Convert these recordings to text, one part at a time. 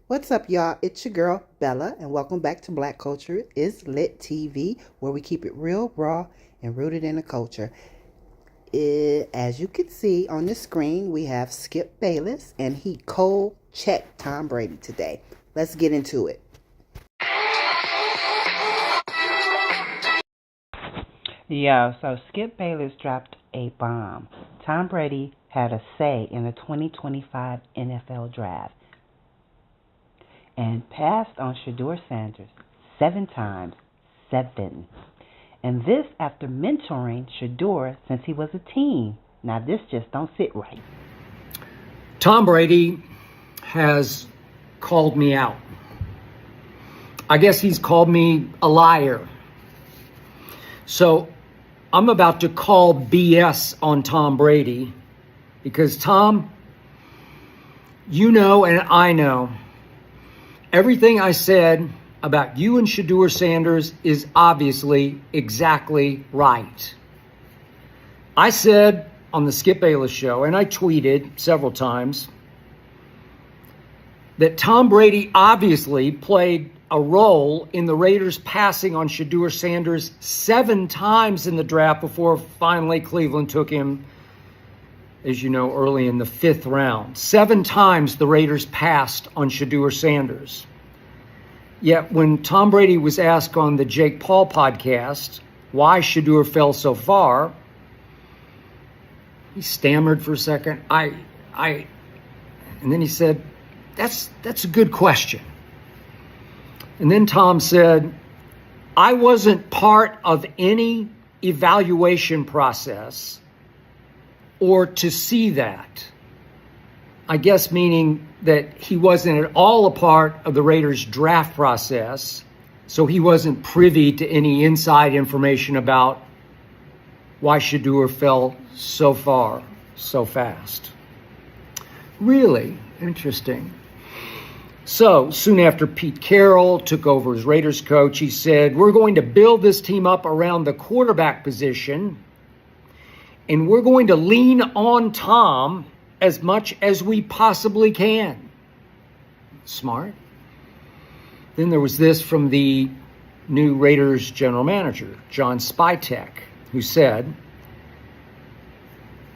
What's up, y'all? It's your girl, Bella, and welcome back to Black Culture is Lit TV, where we keep it real, raw, and rooted in the culture. As you can see on the screen, we have Skip Bayless, and he cold checked Tom Brady today. Let's get into it. So Skip Bayless dropped a bomb. Tom Brady had a say in the 2025 NFL Draft and passed on Shedeur Sanders 7 times. 7. And this after mentoring Shedeur since he was a teen. Now this just don't sit right. Tom Brady has called me out. I guess he's called me a liar. So I'm about to call BS on Tom Brady because Tom, you know and I know everything I said about you and Shedeur Sanders is obviously exactly right. I said on the Skip Bayless show, and I tweeted several times, that Tom Brady obviously played a role in the Raiders passing on Shedeur Sanders 7 times in the draft before finally Cleveland took him, as you know, early in the 5th round. 7 times the Raiders passed on Shedeur Sanders. Yet when Tom Brady was asked on the Jake Paul podcast why Shedeur fell so far, he stammered for a second. And then he said, that's a good question. And then Tom said, I wasn't part of any evaluation process or to see that. I guess meaning that he wasn't at all a part of the Raiders draft process, so he wasn't privy to any inside information about why Shedeur fell so far, so fast. Really interesting. So soon after Pete Carroll took over as Raiders coach, he said, we're going to build this team up around the quarterback position, and we're going to lean on Tom as much as we possibly can. Smart. Then there was this from the new Raiders general manager, John Spytek, who said,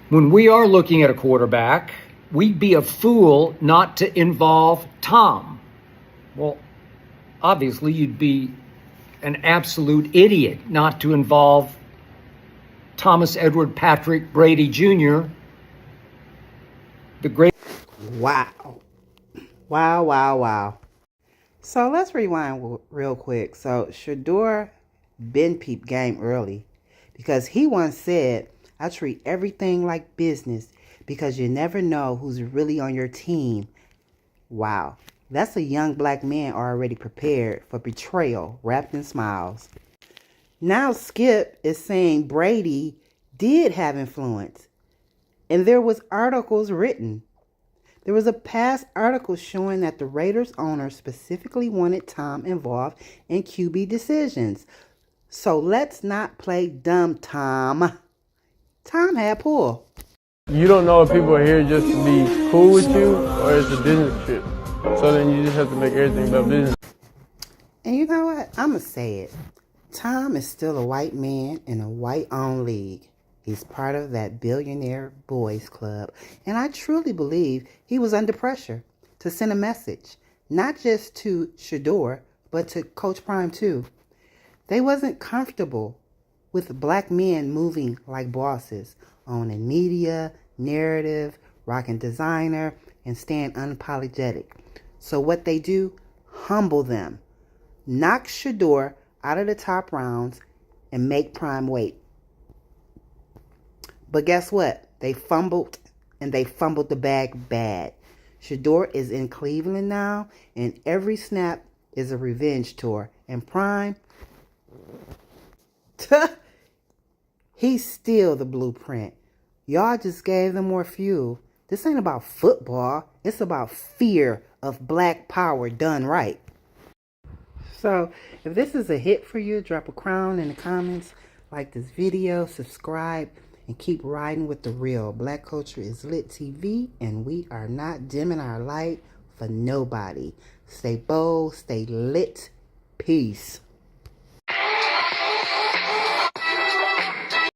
when we are looking at a quarterback, we'd be a fool not to involve Tom. Well, obviously you'd be an absolute idiot not to involve Thomas Edward Patrick Brady Jr., the great. Wow. Wow. So let's rewind real quick. So Shedeur been peep game early because he once said, I treat everything like business because you never know who's really on your team. Wow. That's a young black man already prepared for betrayal wrapped in smiles. Now Skip is saying Brady did have influence. And there was articles written. There was a past article showing that the Raiders owner specifically wanted Tom involved in QB decisions. So let's not play dumb, Tom. Tom had pull. You don't know if people are here just to be cool with you or it's a business trip. So then you just have to make everything about business. And you know what? I'm going to say it. Tom is still a white man in a white-owned league. He's part of that billionaire boys club. And I truly believe he was under pressure to send a message, not just to Shedeur, but to Coach Prime too. They wasn't comfortable with black men moving like bosses, owning media, narrative, rocking designer, and staying unapologetic. So what they do, humble them, knock Shedeur out of the top rounds, and make Prime wait. But guess what? They fumbled, and they fumbled the bag bad. Shedeur is in Cleveland now, and every snap is a revenge tour. And Prime, he's still the blueprint. Y'all just gave them more fuel. This ain't about football. It's about fear of black power done right. So, if this is a hit for you, drop a crown in the comments, like this video, subscribe, and keep riding with the real. Black Culture is Lit TV, and we are not dimming our light for nobody. Stay bold, stay lit. Peace.